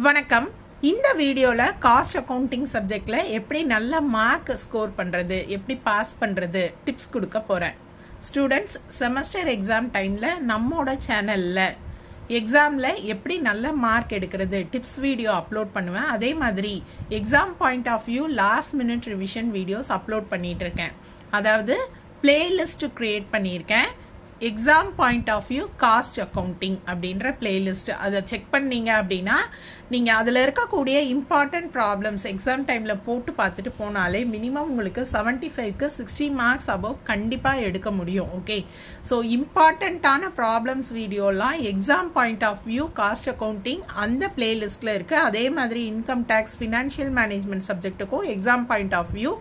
வணக்கம். இந்த வீடியோல காஸ்ட் அக்கவுண்டிங் சப்ஜெக்ட்ல எப்படி நல்ல மார்க் ஸ்கோர் பண்றது, எப்படி பாஸ் பண்றது டிப்ஸ் கொடுக்க போறேன். ஸ்டூடெண்ட்ஸ், செமஸ்டர் எக்ஸாம் டைம்ல நம்மோட சேனல்ல எக்ஸாம்ல எப்படி நல்ல மார்க் எடுக்கிறது டிப்ஸ் வீடியோ அப்லோட் பண்ணுவேன். அதே மாதிரி exam point of view last minute revision videos upload பண்ணிட்டு இருக்கேன். அதாவது பிளேலிஸ்ட் கிரியேட் பண்ணியிருக்கேன். Exam point of view cost accounting அப்படின்ற பிளேலிஸ்ட் அதை செக் பண்ணீங்க அப்படின்னா நீங்க அதுல இருக்கக்கூடிய இம்பார்ட்டன்ட் ப்ராப்ளம்ஸ் எக்ஸாம் டைம்ல போட்டு பார்த்துட்டு போனாலே மினிமம் உங்களுக்கு 75க்கு 60 மார்க்ஸ் அபவ் கண்டிப்பா எடுக்க முடியும். ஓகே, ஸோ இம்பார்ட்டன்டான ப்ராப்ளம்ஸ் வீடியோலாம் exam point of view cost accounting அந்த பிளேலிஸ்ட்ல இருக்கு. அதே மாதிரி இன்கம் டேக்ஸ், ஃபினான்ஷியல் மேனேஜ்மெண்ட் சப்ஜெக்ட்டுக்கும் exam point of view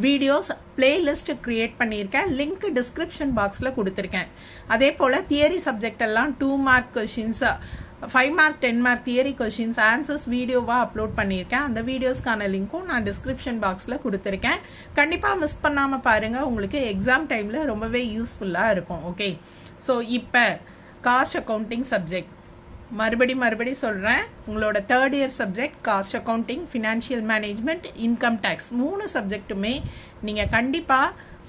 videos playlist create பண்ணியிருக்கேன். லிங்க் டிஸ்கிரிப்ஷன் பாக்ஸ்ல கொடுத்துருக்கேன். அதே போல தியரி சப்ஜெக்ட் எல்லாம் 2 mark questions, 5 mark 10 mark theory questions answers வீடியோவா அப்லோட் பண்ணியிருக்கேன். அந்த வீடியோஸ்க்கான லிங்க்கும் நான் டிஸ்கிரிப்ஷன் பாக்ஸ்ல கொடுத்துருக்கேன். கண்டிப்பா மிஸ் பண்ணாம பாருங்க, உங்களுக்கு எக்ஸாம் டைம்ல ரொம்பவே யூஸ்ஃபுல்லா இருக்கும். ஓகே, ஸோ இப்போ காஸ்ட் அக்கவுண்டிங் சப்ஜெக்ட் மறுபடி சொல்றேன். உங்களோட 3rd year subject cost accounting, financial management, income tax 3 சப்ஜெக்ட்டுமே நீங்க கண்டிப்பா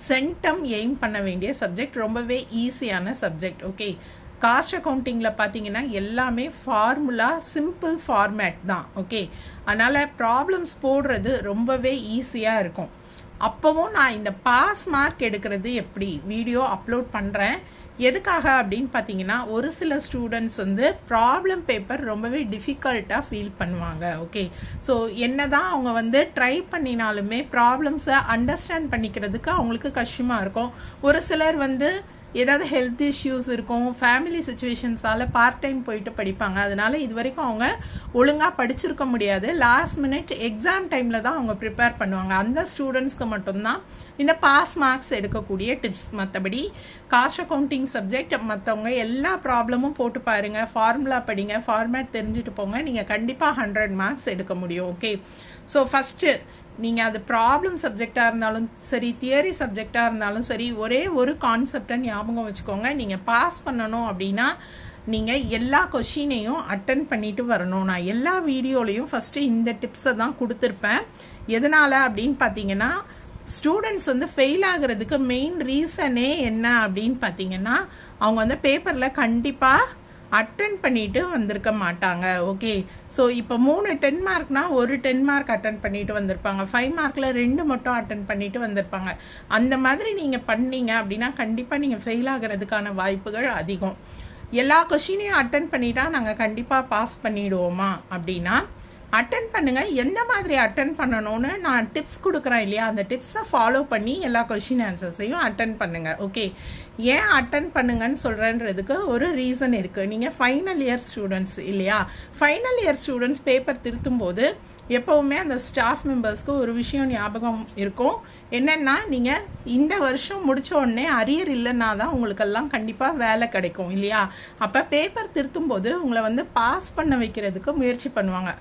சென்டம் எய்ம் பண்ண வேண்டிய சப்ஜெக்ட். ரொம்பவே ஈஸியான சப்ஜெக்ட். ஓகே, காஸ்ட் அக்கவுண்டிங்ல பாத்தீங்கன்னா எல்லாமே ஃபார்முலா, சிம்பிள் ஃபார்மேட் தான். ஓகே, அதனால ப்ராப்ளம்ஸ் போடுறது ரொம்பவே ஈஸியா இருக்கும். அப்பவும் நான் இந்த பாஸ் மார்க் எடுக்கிறது எப்படி வீடியோ அப்லோட் பண்றேன். எதுக்காக அப்படின்னு பாத்தீங்கன்னா ஒரு சில ஸ்டூடெண்ட்ஸ் வந்து ப்ராப்ளம் பேப்பர் ரொம்பவே டிஃபிகல்ட்டா ஃபீல் பண்ணுவாங்க. ஓகே, ஸோ என்னதான் அவங்க வந்து ட்ரை பண்ணினாலுமே ப்ராப்ளம்ஸை அண்டர்ஸ்டாண்ட் பண்ணிக்கிறதுக்கு அவங்களுக்கு கஷ்டமா இருக்கும். ஒரு சிலர் வந்து ஏதாவது ஹெல்த் இஷ்யூஸ் இருக்கும், ஃபேமிலி சுச்சுவேஷன்ஸால பார்ட் டைம் போயிட்டு படிப்பாங்க. அதனால இது வரைக்கும் அவங்க ஒழுங்கா படிச்சிருக்க முடியாது. லாஸ்ட் மினிட் எக்ஸாம் டைம்ல தான் அவங்க ப்ரிப்பேர் பண்ணுவாங்க. அந்த ஸ்டூடெண்ட்ஸ்க்கு மட்டும்தான் இந்த பாஸ் மார்க்ஸ் எடுக்கக்கூடிய டிப்ஸ். மற்றபடி காஸ்ட் அக்கவுண்டிங் சப்ஜெக்ட் மற்றவங்க எல்லா ப்ராப்ளமும் போட்டு பாருங்க, ஃபார்முலா படிங்க, ஃபார்மேட் தெரிஞ்சுட்டு போங்க, நீங்க கண்டிப்பா 100 மார்க்ஸ் எடுக்க முடியும். ஓகே, ஸோ ஃபர்ஸ்ட் நீங்க அது ப்ராப்ளம் சப்ஜெக்டா இருந்தாலும் சரி, தியரி சப்ஜெக்டா இருந்தாலும் சரி, ஒரே ஒரு கான்செப்டை ஞாபகம் வச்சுக்கோங்க. நீங்க பாஸ் பண்ணணும் அப்படின்னா நீங்க எல்லா கொஸ்டினையும் அட்டன் பண்ணிட்டு வரணும். நான் எல்லா வீடியோலையும் ஃபர்ஸ்ட் இந்த டிப்ஸை தான் கொடுத்துருப்பேன். எதனால அப்படின்னு பாத்தீங்கன்னா ஸ்டூடெண்ட்ஸ் வந்து ஃபெயில் ஆகுறதுக்கு மெயின் ரீசனே என்ன அப்படின்னு பாத்தீங்கன்னா அவங்க வந்து பேப்பர்ல கண்டிப்பா அட்டன் பண்ணிட்டு வந்திருக்க மாட்டாங்க. ஓகே, ஸோ இப்போ 3 10 மார்க்னா ஒரு 10 மார்க் அட்டன் பண்ணிட்டு வந்திருப்பாங்க. 5 மார்க்ல 2 மட்டும் அட்டன் பண்ணிட்டு வந்திருப்பாங்க. அந்த மாதிரி நீங்க பண்ணீங்க அப்படின்னா கண்டிப்பா நீங்க ஃபெயில் ஆகிறதுக்கான வாய்ப்புகள் அதிகம். எல்லா கொஸ்டினையும் அட்டன் பண்ணிட்டா நாங்க கண்டிப்பா பாஸ் பண்ணிடுவோமா அப்படின்னா அட்டன் பண்ணுங்க. எந்த மாதிரி அட்டன் பண்ணணும்னு நான் டிப்ஸ் கொடுக்குறேன் இல்லையா, அந்த டிப்ஸை ஃபாலோ பண்ணி எல்லா கொஸ்டின் ஆன்சர்ஸையும் அட்டன் பண்ணுங்க. ஓகே, ஏன் அட்டன் பண்ணுங்கன்னு சொல்றேன்றதுக்கு ஒரு ரீசன் இருக்கு. நீங்க ஃபைனல் இயர் ஸ்டூடெண்ட்ஸ் இல்லையா, ஃபைனல் இயர் ஸ்டூடெண்ட்ஸ் பேப்பர் திருத்தும் போது எப்பவுமே அந்த ஸ்டாஃப் மெம்பர்ஸ்க்கு ஒரு விஷயம் ஞாபகம் இருக்கும். என்னன்னா நீங்க இந்த வருஷம் முடிச்ச உடனே அரியர் இல்லைன்னா தான் உங்களுக்கெல்லாம் கண்டிப்பா வேலை கிடைக்கும் இல்லையா. அப்ப பேப்பர் திருத்தும் போது உங்களை வந்து பாஸ் பண்ண வைக்கிறதுக்கு முயற்சி பண்ணுவாங்க.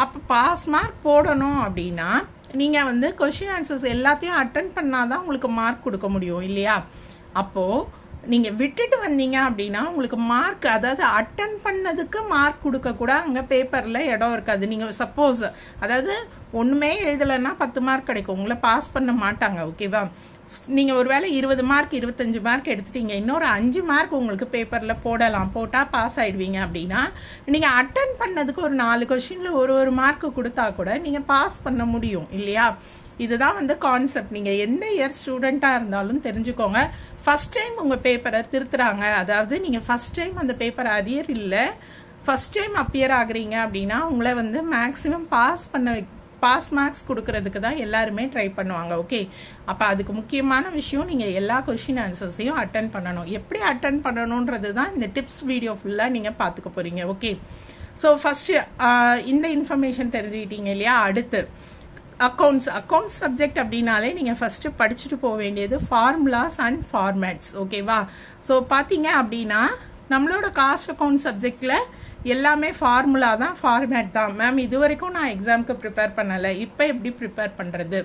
அப்ப பாஸ் மார்க் போடணும் அப்படின்னா நீங்க வந்து கொஸ்டின் ஆன்சர்ஸ் எல்லாத்தையும் அட்டன் பண்ணாதான் உங்களுக்கு மார்க் கொடுக்க முடியும் இல்லையா. அப்போ நீங்க விட்டுட்டு வந்தீங்க அப்படின்னா உங்களுக்கு மார்க், அதாவது அட்டன் பண்ணதுக்கு மார்க் கொடுக்க கூட அங்க பேப்பர்ல இடம் இருக்காது. நீங்க சப்போஸ் அதாவது ஒண்ணுமே எழுதலைன்னா 10 மார்க் கிடைக்கும், உங்களை பாஸ் பண்ண மாட்டாங்க. ஓகேவா, நீங்க ஒருவேளை 20 மார்க் 25 மார்க் எடுத்துட்டீங்க, இன்னொரு 5 மார்க் உங்களுக்கு பேப்பர்ல போடலாம், போட்டா பாஸ் ஆயிடுவீங்க. அப்படின்னா நீங்க அட்டன் பண்ணதுக்கு ஒரு 4 கொஸ்டின்ல ஒரு மார்க் கொடுத்தா கூட நீங்க பாஸ் பண்ண முடியும் இல்லையா. இதுதான் வந்து கான்செப்ட். நீங்க எந்த இயர் ஸ்டூடெண்டா இருந்தாலும் தெரிஞ்சுக்கோங்க. ஃபர்ஸ்ட் டைம் உங்க பேப்பரை திருத்துறாங்க, அதாவது நீங்க ஃபர்ஸ்ட் டைம் அந்த பேப்பர் அரியர் இல்ல, ஃபர்ஸ்ட் டைம் அப்பியர் ஆகுறீங்க அப்படின்னா உங்களை வந்து மேக்சிமம் பாஸ் மார்க்ஸ் கொடுக்கறதுக்கு தான் எல்லாருமே ட்ரை பண்ணுவாங்க. ஓகே, அப்ப அதுக்கு முக்கியமான விஷயம் நீங்க எல்லா கொஸ்டின் ஆன்சர்ஸையும் அட்டன் பண்ணணும். எப்படி அட்டன் பண்ணணும்ன்றது தான் இந்த டிப்ஸ் வீடியோ ஃபுல்லா நீங்க பாத்துக்க போறீங்க. ஓகே, ஸோ ஃபர்ஸ்ட் இந்த இன்ஃபர்மேஷன் தெரிஞ்சுக்கிட்டீங்க இல்லையா. அடுத்து அக்கௌண்ட்ஸ் சப்ஜெக்ட் அப்படின்னாலே நீங்க ஃபர்ஸ்ட் படிச்சுட்டு போக வேண்டியது ஃபார்முலாஸ் அண்ட் ஃபார்மேட்ஸ். ஓகேவா, ஸோ பாத்தீங்க அப்படின்னா நம்மளோட காஸ்ட் அக்கௌண்ட் சப்ஜெக்ட்ல எல்லாமே ஃபார்முலா தான், ஃபார்மேட் தான். மேம் இது வரைக்கும் நான் எக்ஸாம்க்கு ப்ரிப்பேர் பண்ணல, இப்போ எப்படி ப்ரிப்பேர் பண்றது,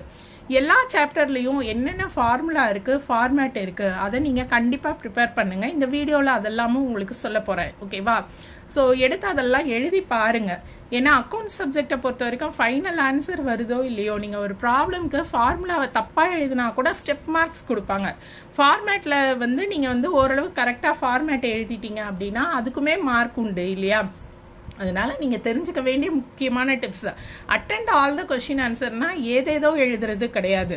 எல்லா சாப்டர்லயும் என்னென்ன ஃபார்முலா இருக்கு, ஃபார்மேட் இருக்கு, அதை நீங்க கண்டிப்பா ப்ரிப்பேர் பண்ணுங்க. இந்த வீடியோல அதெல்லாமும் உங்களுக்கு சொல்ல போறேன். ஓகேவா, ஸோ எடுத்து அதெல்லாம் எழுதி பாருங்க. ஏன்னா அக்கௌண்ட்ஸ் சப்ஜெக்டை பொறுத்த வரைக்கும் ஃபைனல் ஆன்சர் வருதோ இல்லையோ, நீங்கள் ஒரு ப்ராப்ளம்க்கு ஃபார்முலாவை தப்பாக எழுதினா கூட ஸ்டெப் மார்க்ஸ் கொடுப்பாங்க. ஃபார்மேட்டில் வந்து நீங்கள் வந்து ஓரளவு கரெக்டாக ஃபார்மேட்டை எழுதிட்டீங்க அப்படின்னா அதுக்குமே மார்க் உண்டு இல்லையா? அதனால நீங்கள் தெரிஞ்சுக்க வேண்டிய முக்கியமான tips, attend all the question ஆன்சர்னா ஏதேதோ எழுதுறது கிடையாது.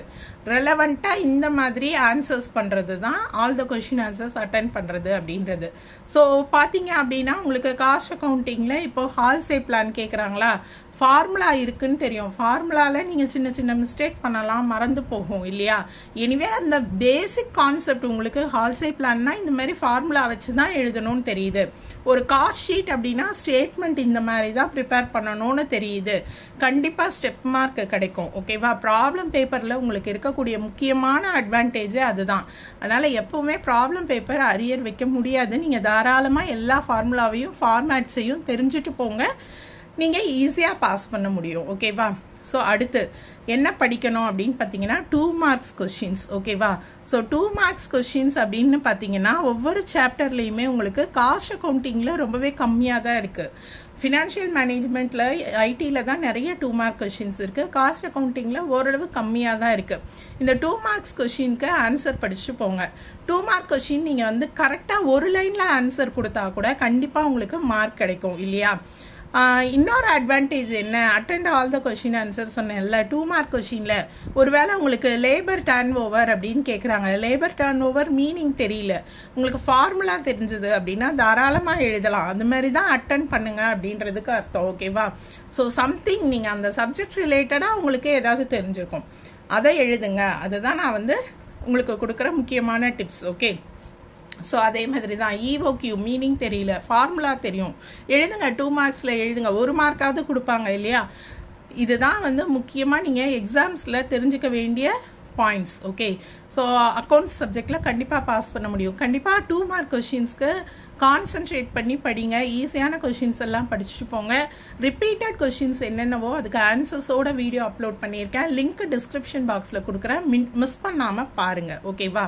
ரெலவெண்ட்டாக இந்த மாதிரி ஆன்சர்ஸ் பண்ணுறது தான் all the question answers attend பண்ணுறது அப்படின்றது. ஸோ பார்த்தீங்க அப்படின்னா உங்களுக்கு காஸ்ட் அக்கௌண்டிங்கில் இப்போ ஹால்சே பிளான் கேட்குறாங்களா, ஃபார்முலா இருக்குன்னு தெரியும். ஃபார்முலாவில் நீங்கள் சின்ன சின்ன மிஸ்டேக் பண்ணலாம், மறந்து போகும் இல்லையா? எனிவே அந்த பேசிக் கான்செப்ட் உங்களுக்கு ஹால்சே பிளான்னா இந்த மாதிரி ஃபார்முலா வச்சு தான் எழுதணும்னு தெரியுது. ஒரு காஸ்ட் ஷீட் அப்படின்னா ஸ்டேட்மெண்ட் இந்த மாதிரி தான் ப்ரிப்பேர் பண்ணணும்னு தெரியுது. கண்டிப்பாக ஸ்டெப் மார்க் கிடைக்கும். ஓகேவா? ப்ராப்ளம் பேப்பரில் உங்களுக்கு இருக்கக்கூடிய முக்கியமான அட்வான்டேஜே அதுதான். அதனால் எப்போவுமே ப்ராப்ளம் பேப்பர் அரியர் வைக்க முடியாது. நீங்கள் தாராளமாக எல்லா ஃபார்முலாவையும் ஃபார்மேட்ஸையும் தெரிஞ்சுட்டு போங்க, நீங்கள் ஈஸியாக பாஸ் பண்ண முடியும். ஓகேவா? ஸோ அடுத்து என்ன படிக்கணும் அப்படின்னு பார்த்தீங்கன்னா 2 மார்க்ஸ் கொஸ்டின்ஸ். ஓகேவா? ஸோ 2 மார்க்ஸ் கொஸ்டின்ஸ் அப்படின்னு பார்த்தீங்கன்னா ஒவ்வொரு சாப்டர்லேயுமே உங்களுக்கு காஸ்ட் அக்கௌண்டிங்கில் ரொம்பவே கம்மியாக தான் இருக்குது. ஃபினான்ஷியல் மேனேஜ்மெண்ட்டில் ஐடியில் தான் நிறைய 2 மார்க் கொஸ்டின்ஸ் இருக்குது. காஸ்ட் அக்கௌண்டிங்கில் ஓரளவு கம்மியாக தான் இருக்குது. இந்த 2 மார்க்ஸ் கொஸ்டினுக்கு ஆன்சர் படிச்சுட்டு போங்க. 2 மார்க் கொஸ்டின் நீங்கள் வந்து கரெக்டாக ஒரு லைனில் ஆன்சர் கொடுத்தா கூட கண்டிப்பாக உங்களுக்கு மார்க் கிடைக்கும் இல்லையா? இன்னொரு அட்வான்டேஜ் என்ன, attend all the question answer சொன்னேன்ல, 2 மார்க் கொஷினில் ஒருவேளை உங்களுக்கு லேபர் டர்ன் ஓவர் அப்படின்னு கேட்குறாங்க. லேபர் டர்ன் ஓவர் மீனிங் தெரியல, உங்களுக்கு ஃபார்முலா தெரிஞ்சது அப்படின்னா தாராளமாக எழுதலாம். அந்த மாதிரி தான் அட்டெண்ட் பண்ணுங்க அப்படின்றதுக்கு அர்த்தம். ஓகேவா? ஸோ சம்திங் நீங்கள் அந்த சப்ஜெக்ட் ரிலேட்டடாக உங்களுக்கு ஏதாவது தெரிஞ்சிருக்கும், அதை எழுதுங்க. அதுதான் நான் வந்து உங்களுக்கு கொடுக்குற முக்கியமான டிப்ஸ். ஓகே? ஸோ அதே மாதிரி தான் EOQ மீனிங் தெரியல, ஃபார்முலா தெரியும், எழுதுங்க. 2 மார்க்ஸில் எழுதுங்க, 1 மார்க்காவது கொடுப்பாங்க இல்லையா? இதுதான் வந்து முக்கியமாக நீங்கள் எக்ஸாம்ஸில் தெரிஞ்சுக்க வேண்டிய பாயிண்ட்ஸ். ஓகே? ஸோ அக்கௌண்ட்ஸ் சப்ஜெக்டில் கண்டிப்பாக பாஸ் பண்ண முடியும். கண்டிப்பாக 2 மார்க் கொஷின்ஸ்க்கு கான்சென்ட்ரேட் பண்ணி படிங்க. ஈஸியான கொஷின்ஸ் எல்லாம் படிச்சுட்டு போங்க. ரிப்பீட்டட் கொஷின்ஸ் என்னென்னவோ அதுக்கு ஆன்சர்ஸோட வீடியோ அப்லோட் பண்ணியிருக்கேன். லிங்க் டிஸ்கிரிப்ஷன் பாக்ஸில் கொடுக்குறேன், மிஸ் பண்ணாமல் பாருங்கள். ஓகேவா?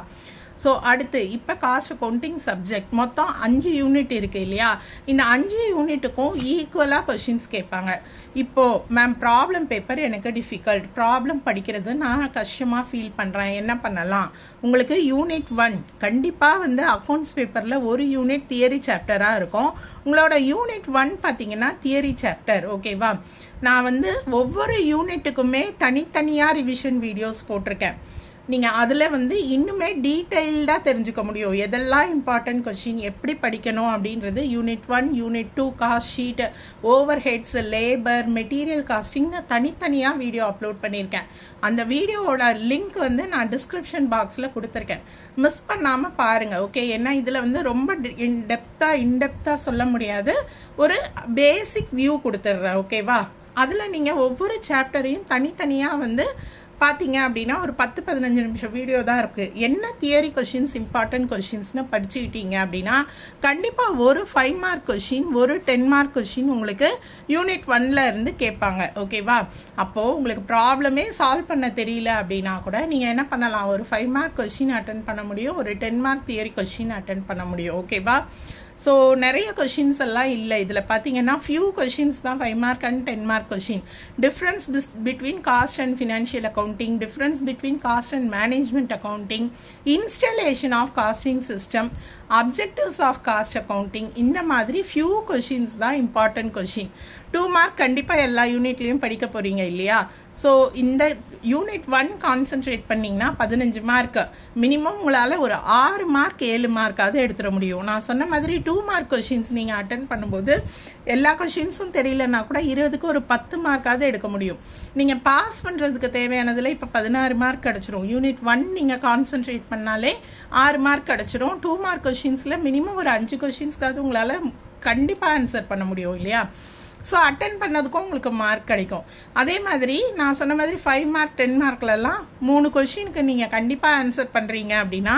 ஸோ அடுத்து இப்போ காஸ்ட் அக்கௌண்டிங் சப்ஜெக்ட் மொத்தம் 5 யூனிட் இருக்கு இல்லையா? இந்த 5 யூனிட்டுக்கும் ஈக்குவலாக கொஷின்ஸ் கேட்பாங்க. இப்போ மேம் ப்ராப்ளம் பேப்பர் எனக்கு டிஃபிகல்ட், ப்ராப்ளம் படிக்கிறது நான் கஷ்டமாக ஃபீல் பண்ணுறேன், என்ன பண்ணலாம்? உங்களுக்கு யூனிட் 1 கண்டிப்பாக வந்து அக்கௌண்ட்ஸ் பேப்பரில் ஒரு யூனிட் தியரி சாப்டராக இருக்கும். உங்களோட யூனிட் 1 பார்த்தீங்கன்னா தியரி சாப்டர். ஓகேவா? நான் வந்து ஒவ்வொரு யூனிட்டுக்குமே தனித்தனியாக ரிவிஷன் வீடியோஸ் போட்டிருக்கேன். நீங்கள் அதில் வந்து இன்னுமே டீட்டெயில்டாக தெரிஞ்சுக்க முடியும், எதெல்லாம் இம்பார்ட்டன்ட் கொஸ்டின், எப்படி படிக்கணும் அப்படின்றது. Unit 1, unit 2 cost sheet, overheads, labour, material costing தனித்தனியாக வீடியோ அப்லோட் பண்ணியிருக்கேன். அந்த வீடியோவோட லிங்க் வந்து நான் டிஸ்கிரிப்ஷன் பாக்ஸில் கொடுத்துருக்கேன், மிஸ் பண்ணாமல் பாருங்கள். ஓகே? ஏன்னா இதில் வந்து ரொம்ப இன்டெப்த்தாக சொல்ல முடியாது, ஒரு பேசிக் வியூ கொடுத்துட்றேன். ஓகேவா? அதில் நீங்கள் ஒவ்வொரு சாப்டரையும் தனித்தனியாக வந்து பார்த்தீங்க அப்படின்னா ஒரு 10-15 நிமிஷம் வீடியோ தான் இருக்குது. என்ன தியரி கொஷின்ஸ் இம்பார்ட்டன்ட் கொஷின்ஸ்னு படிச்சுக்கிட்டீங்க அப்படின்னா கண்டிப்பாக ஒரு 5 மார்க் கொஷின், ஒரு 10 மார்க் கொஷின் உங்களுக்கு யூனிட் 1ல இருந்து கேட்பாங்க. ஓகேவா? அப்போது உங்களுக்கு ப்ராப்ளமே சால்வ் பண்ண தெரியல அப்படின்னா கூட நீங்கள் என்ன பண்ணலாம், ஒரு 5 மார்க் கொஷின் அட்டென்ட் பண்ண முடியும், ஒரு 10 மார்க் தியரி கொஷின் அட்டென்ட் பண்ண முடியும். ஓகேவா? ஸோ நிறைய கொஷின்ஸ் எல்லாம் இல்லை இதில். பார்த்தீங்கன்னா ஃபியூ கொஷின்ஸ் தான் 5 mark and 10 mark question. Difference between cost and financial accounting, difference between cost and management accounting, installation of costing system, objectives of cost accounting, இந்த மாதிரி ஃபியூ கொஷின்ஸ் தான் இம்பார்ட்டன்ட் கொஷின். 2 மார்க் கண்டிப்பாக எல்லா யூனிட்லேயும் படிக்க போகிறீங்க இல்லையா? So இந்த யூனிட் 1 கான்சென்ட்ரேட் பண்ணிங்கன்னா 15 மார்க் மினிமம் உங்களால் ஒரு 6 மார்க் 7 மார்க்காவது எடுத்துட முடியும். நான் சொன்ன மாதிரி 2 மார்க் கொஷின்ஸ் நீங்கள் அட்டென்ட் பண்ணும்போது எல்லா கொஷின்ஸும் தெரியலன்னா கூட 20க்கு ஒரு 10 மார்க்காவது எடுக்க முடியும். நீங்கள் பாஸ் பண்ணுறதுக்கு தேவையானதில் இப்போ 16 மார்க் கிடச்சிரும். யூனிட் 1 நீங்கள் கான்சென்ட்ரேட் பண்ணாலே 6 மார்க் கிடச்சிரும். 2 மார்க் கொஷின்ஸில் மினிமம் ஒரு 5 கொஷின்ஸ்க்காவது உங்களால் கண்டிப்பாக ஆன்சர் பண்ண முடியும் இல்லையா? ஸோ அட்டென்ட் பண்ணதுக்கும் உங்களுக்கு மார்க் கிடைக்கும். அதே மாதிரி நான் சொன்ன மாதிரி 5 மார்க் 10 மார்க்லலாம் 3 கொஷினுக்கு நீங்கள் கண்டிப்பாக ஆன்சர் பண்ணுறீங்க அப்படின்னா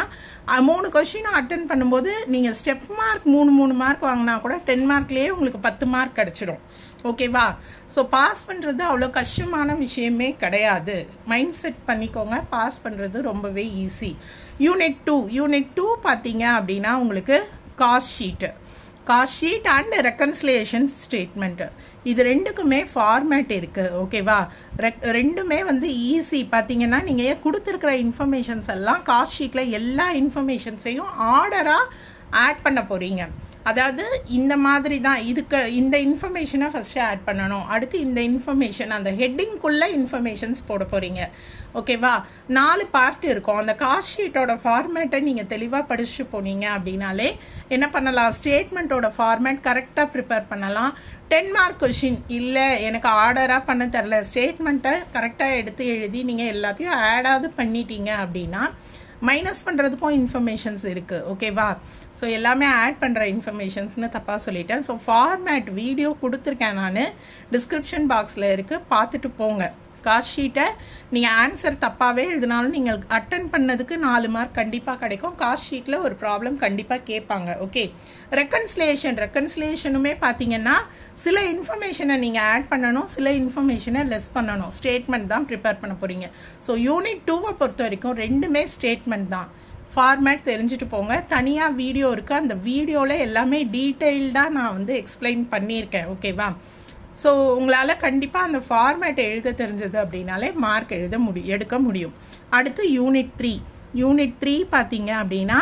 3 கொஷினும் அட்டென்ட் பண்ணும்போது நீங்கள் ஸ்டெப் மார்க் 3 மார்க் வாங்கினா கூட 10 மார்க்லேயே உங்களுக்கு 10 மார்க் கிடச்சிடும். ஓகேவா? ஸோ பாஸ் பண்ணுறது அவ்வளோ கஷ்டமான விஷயமே கிடையாது. மைண்ட் செட் பண்ணிக்கோங்க, பாஸ் பண்ணுறது ரொம்பவே ஈஸி. யூனிட் 2 பார்த்தீங்க அப்படின்னா உங்களுக்கு cost sheet. Cost sheet and reconciliation statement. இது ரெண்டுக்குமே ஃபார்மேட் இருக்கு. ஓகேவா? ரெண்டுமே வந்து ஈஸி. பார்த்தீங்கன்னா நீங்கள் கொடுத்துருக்கிற இன்ஃபர்மேஷன்ஸ் எல்லாம் காஸ்ட் ஷீட்டில் எல்லா இன்ஃபர்மேஷன்ஸையும் ஆர்டராக ஆட் பண்ண போறீங்க. அதாவது இந்த மாதிரி தான் இதுக்கு இந்த இன்ஃபர்மேஷனை ஃபர்ஸ்ட் ஆட் பண்ணணும். அடுத்து இந்த இன்ஃபர்மேஷன் அந்த ஹெட்டிங்குள்ள இன்ஃபர்மேஷன்ஸ் போட போறீங்க. ஓகேவா? 4 பார்ட் இருக்கும். அந்த காஸ்ட் ஷீட்டோட ஃபார்மேட்டை நீங்கள் தெளிவாக படிச்சுட்டு போனீங்க அப்படின்னாலே என்ன பண்ணலாம், ஸ்டேட்மெண்ட்டோட ஃபார்மேட் கரெக்டாக ப்ரிப்பேர் பண்ணலாம். 10 மார்க் கொஷின் இல்லை எனக்கு ஆர்டராக பண்ண தரல, ஸ்டேட்மெண்ட்டை கரெக்டாக எடுத்து எழுதி நீங்கள் எல்லாத்தையும் ஆடாவது பண்ணிட்டீங்க அப்படின்னா மைனஸ் பண்ணுறதுக்கும் இன்ஃபர்மேஷன்ஸ் இருக்குது. ஓகேவா? ஸோ எல்லாமே ஆட் பண்ணுற இன்ஃபர்மேஷன்ஸ்னு தப்பாக சொல்லிட்டேன். ஸோ ஃபார்மேட் வீடியோ கொடுத்துருக்கேன் நான், டிஸ்கிரிப்ஷன் பாக்ஸில் இருக்குது, பார்த்துட்டு போங்க. காஸ்ட் ஷீட்டை நீங்கள் ஆன்சர் தப்பாகவே எழுதினாலும் நீங்கள் அட்டன் பண்ணதுக்கு 4 மார்க் கண்டிப்பாக கிடைக்கும். காஸ்ட் ஷீட்டில் ஒரு ப்ராப்ளம் கண்டிப்பாக கேட்பாங்க. ஓகே, ரெக்கன்சிலியேஷனுமே பார்த்தீங்கன்னா சில இன்ஃபர்மேஷனை நீங்கள் ஆட் பண்ணணும், சில இன்ஃபர்மேஷனை லெஸ் பண்ணணும். ஸ்டேட்மெண்ட் தான் ப்ரிப்பேர் பண்ண போகிறீங்க. ஸோ யூனிட் 2-வை பொறுத்த வரைக்கும் ரெண்டுமே ஸ்டேட்மெண்ட் தான். ஃபார்மேட் தெரிஞ்சுட்டு போங்க. தனியாக வீடியோ இருக்குது, அந்த வீடியோவில் எல்லாமே டீட்டெயில்டாக நான் வந்து எக்ஸ்பிளைன் பண்ணியிருக்கேன். ஓகேவா? ஸோ உங்களால் கண்டிப்பாக அந்த ஃபார்மேட்டை எழுத தெரிஞ்சது அப்படின்னாலே மார்க் எடுக்க முடியும். அடுத்து யூனிட் 3 பார்த்தீங்க அப்படின்னா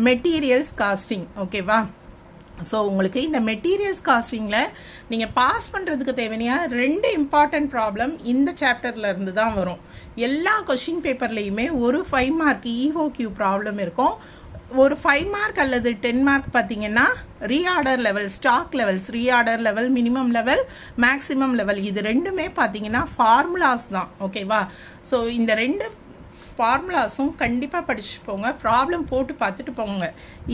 மெட்டீரியல்ஸ் காஸ்டிங். ஓகேவா? ஸோ உங்களுக்கு இந்த மெட்டீரியல்ஸ் காஸ்டிங்கில் நீங்கள் பாஸ் பண்ணுறதுக்கு தேவையான 2 இம்பார்ட்டன்ட் ப்ராப்ளம் இந்த சாப்டர்ல இருந்து தான் வரும். எல்லா கொஸ்டின் பேப்பர்லையுமே ஒரு 5 மார்க் EOQ ப்ராப்ளம் இருக்கும். ஒரு 5 மார்க் அல்லது 10 மார்க் பார்த்தீங்கன்னா reorder level, stock levels, reorder level, minimum level, maximum level, இது ரெண்டுமே பார்த்தீங்கன்னா ஃபார்முலாஸ் தான். ஓகேவா? ஸோ இந்த 2 ஃபார்முலாஸும் கண்டிப்பாக படிச்சுட்டு போங்க. ப்ராப்ளம் போட்டு பார்த்துட்டு போங்க.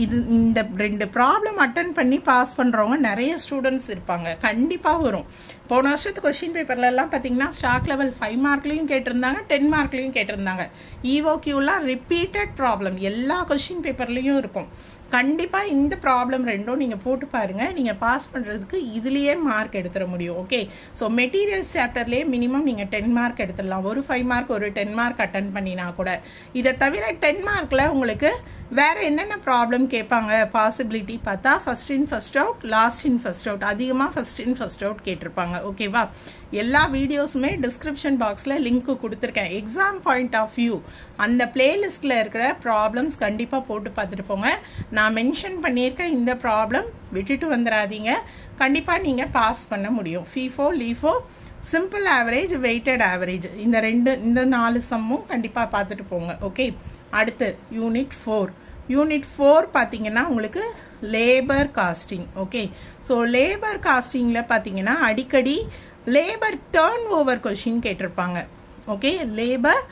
இந்த 2 ப்ராப்ளம் அட்டன் பண்ணி பாஸ் பண்ணுறவங்க நிறைய ஸ்டூடெண்ட்ஸ் இருப்பாங்க. கண்டிப்பாக வரும். போன வருஷத்து கொஸ்டின் பேப்பர்லாம் பார்த்தீங்கன்னா ஸ்டாக் லெவல் 5 மார்க்லையும் கேட்டிருந்தாங்க, 10 மார்க்லையும் கேட்டிருந்தாங்க. EOQலாம் ரிப்பீட்டட் ப்ராப்ளம் எல்லா கொஸ்டின் பேப்பர்லையும் இருக்கும். கண்டிப்பாக இந்த ப்ராப்ளம் 2ம் நீங்கள் போட்டு பாருங்க, நீங்கள் பாஸ் பண்ணுறதுக்கு இதுலேயே மார்க் எடுத்துட முடியும். ஓகே, ஸோ மெட்டீரியல்ஸ் சாப்டர்லேயே மினிமம் நீங்கள் 10 மார்க் எடுத்துடலாம். ஒரு 5 மார்க் ஒரு 10 மார்க் அட்டன் பண்ணினா கூட. இதை தவிர 10 மார்க்கில் உங்களுக்கு வேற என்னென்ன ப்ராப்ளம் கேட்பாங்க பாசிபிலிட்டி பார்த்தா first in first out, last in first out, அதிகமாக ஃபர்ஸ்ட் இன் ஃபர்ஸ்ட் அவுட் கேட்டிருப்பாங்க. ஓகேவா? எல்லா வீடியோஸுமே டிஸ்கிரிப்ஷன் பாக்ஸில் லிங்க் கொடுத்துருக்கேன். எக்ஸாம் பாயிண்ட் ஆஃப் வியூ அந்த பிளேலிஸ்டில் இருக்கிற ப்ராப்ளம்ஸ் கண்டிப்பாக போட்டு பார்த்துட்டு போங்க. நான் மென்ஷன் பண்ணியிருக்க இந்த ப்ராப்ளம் விட்டுட்டு வந்துடாதீங்க. கண்டிப்பாக நீங்கள் பாஸ் பண்ண முடியும். FIFO, LIFO, simple average, weighted average, இந்த 4 சம்மும் கண்டிப்பாக பார்த்துட்டு போங்க. ஓகே, அடுத்து யூனிட் 4 பார்த்தீங்கன்னா உங்களுக்கு labour costing. Okay, so labour காஸ்டிங்கில் பார்த்தீங்கன்னா அடிக்கடி லேபர் டர்ன் ஓவர் கொஸ்டின் கேட்டிருப்பாங்க. Okay, labour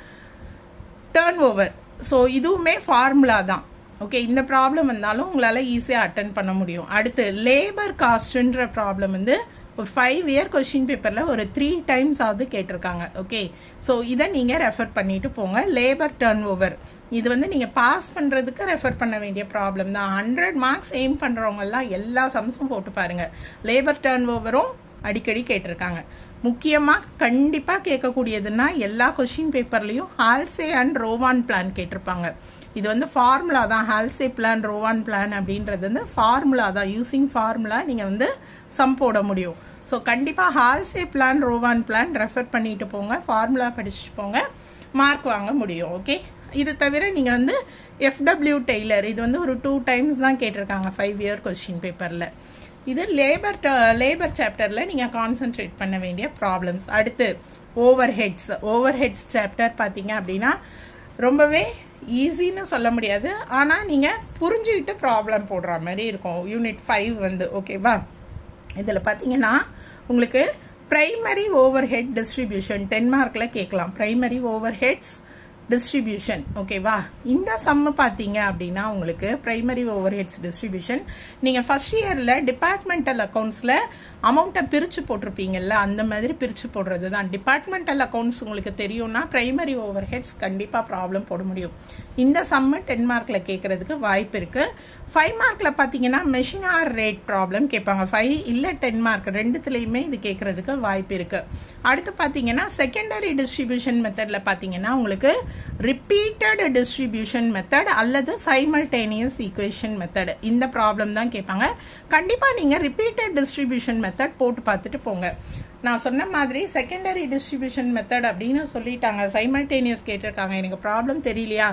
turnover. So இதுவுமே ஃபார்முலா தான். ஓகே, இந்த ப்ராப்ளம் வந்தாலும் உங்களால் ஈஸியாக அட்டன் பண்ண முடியும். அடுத்து லேபர் காஸ்ட்ன்ற ப்ராப்ளம் வந்து ஒரு 5 இயர் கொஸ்டின் பேப்பரில் ஒரு 3 டைம்ஸ் ஆகுது கேட்டிருக்காங்க. ஓகே, ஸோ இதை நீங்கள் ரெஃபர் பண்ணிட்டு போங்க. லேபர் டர்ன் ஓவர் இது வந்து நீங்கள் பாஸ் பண்ணுறதுக்கு ரெஃபர் பண்ண வேண்டிய ப்ராப்ளம் தான். 100 மார்க்ஸ் எய்ம் பண்ணுறவங்கெல்லாம் எல்லா சம்ஸும் போட்டு பாருங்க. லேபர் டர்ன் ஓவரும் அடிக்கடி கேட்டிருக்காங்க. முக்கியமாக கண்டிப்பாக கேட்கக்கூடியதுன்னா எல்லா கொஸ்டின் பேப்பர்லையும் ஹால்சே அண்ட் ரோவான் பிளான் கேட்டிருப்பாங்க. இது வந்து ஃபார்முலா தான். ஹால்சே பிளான், ரோவான் பிளான் அப்படின்றது வந்து ஃபார்முலா தான். யூசிங் ஃபார்முலா நீங்கள் வந்து சம் போட முடியும். ஸோ கண்டிப்பாக ஹால்சே பிளான், ரோவான் பிளான் ரெஃபர் பண்ணிட்டு போங்க. ஃபார்முலா படிச்சுட்டு போங்க, மார்க் வாங்க முடியும். ஓகே, இது தவிர நீங்கள் வந்து FW டெய்லர் இது வந்து ஒரு 2 டைம்ஸ் தான் கேட்டிருக்காங்க 5 இயர் கொஸ்டின் பேப்பரில். இது லேபர் சாப்டரில் நீங்கள் கான்சென்ட்ரேட் பண்ண வேண்டிய ப்ராப்ளம்ஸ். அடுத்து ஓவர்ஹெட்ஸ் சாப்டர் பார்த்தீங்க அப்படின்னா ரொம்பவே ஈஸின்னு சொல்ல முடியாது, ஆனால் நீங்கள் புரிஞ்சுக்கிட்டு ப்ராப்ளம் போடுற மாதிரி இருக்கும். யூனிட் 5 வந்து ஓகேவா? இதில் பார்த்தீங்கன்னா உங்களுக்கு பிரைமரி ஓவர்ஹெட் டிஸ்ட்ரிபியூஷன் 10 மார்க்கில் கேட்கலாம். Primary overheads distribution. ஓகேவா? இந்த சம்மு பார்த்தீங்க அப்படின்னா உங்களுக்கு பிரைமரி ஓவர்ஹெட்ஸ் டிஸ்ட்ரிபியூஷன் நீங்கள் ஃபர்ஸ்ட் இயரில் டிபார்ட்மெண்டல் அக்கௌண்ட்ஸில் அமௌண்ட்டை பிரித்து போட்டிருப்பீங்கல்ல, அந்த மாதிரி பிரித்து போடுறது தான். டிபார்ட்மெண்டல் அக்கௌண்ட்ஸ் உங்களுக்கு தெரியும்னா பிரைமரி ஓவர்ஹெட்ஸ் கண்டிப்பாக ப்ராப்ளம் போட முடியும். இந்த சம்மு 10 மார்க்கில் கேட்கறதுக்கு வாய்ப்பு இருக்குது. 5 மார்க்கில் பார்த்தீங்கன்னா மெஷின் ஆர் ரேட் ப்ராப்ளம் கேட்பாங்க. 5 இல்லை 10 மார்க் ரெண்டுத்துலேயுமே இது கேட்கறதுக்கு வாய்ப்பு இருக்குது. அடுத்து பார்த்தீங்கன்னா செகண்டரி டிஸ்ட்ரிபியூஷன் மெத்தடில் பார்த்தீங்கன்னா உங்களுக்கு ரிப்பீட்டட் டிஸ்ட்ரிபியூஷன் மெத்தட் அல்லது சைமல்டேனியஸ் ஈக்குவேஷன் மெத்தட் இந்த ப்ராப்ளம் தான் கேட்பாங்க. கண்டிப்பாக நீங்கள் ரிப்பீட்டட் டிஸ்ட்ரிபியூஷன் மெத்தட் போட்டு பார்த்துட்டு போங்க. நான் சொன்ன மாதிரி செகண்டரி டிஸ்ட்ரிபியூஷன் மெத்தட் அப்படின்னு சொல்லிட்டாங்க, சைமல்டேனியஸ் கேட்டிருக்காங்க, எனக்கு ப்ராப்ளம் தெரியலையா,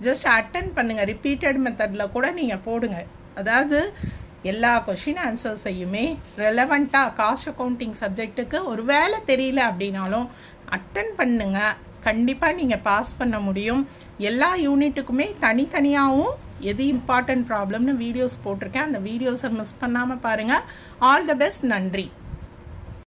ஜஸ்ட் அட்டென்ட் பண்ணுங்க, ரிப்பீட்டட் மெத்தடில் கூட நீங்கள் போடுங்க. அதாவது எல்லா கொஷின் ஆன்சர்ஸையுமே ரெலவெண்ட்டாக காஸ்ட் அக்கௌண்டிங் சப்ஜெக்ட்டுக்கு ஒரு வேலை தெரியல அப்படின்னாலும் அட்டன் பண்ணுங்க, கண்டிப்பாக நீங்கள் பாஸ் பண்ண முடியும். எல்லா யூனிட்டுக்குமே தனித்தனியாகவும் எது இம்பார்ட்டன்ட் ப்ராப்ளம்னு வீடியோஸ் போட்டிருக்கேன், அந்த வீடியோஸை மிஸ் பண்ணாமல் பாருங்கள். All the best. நன்றி.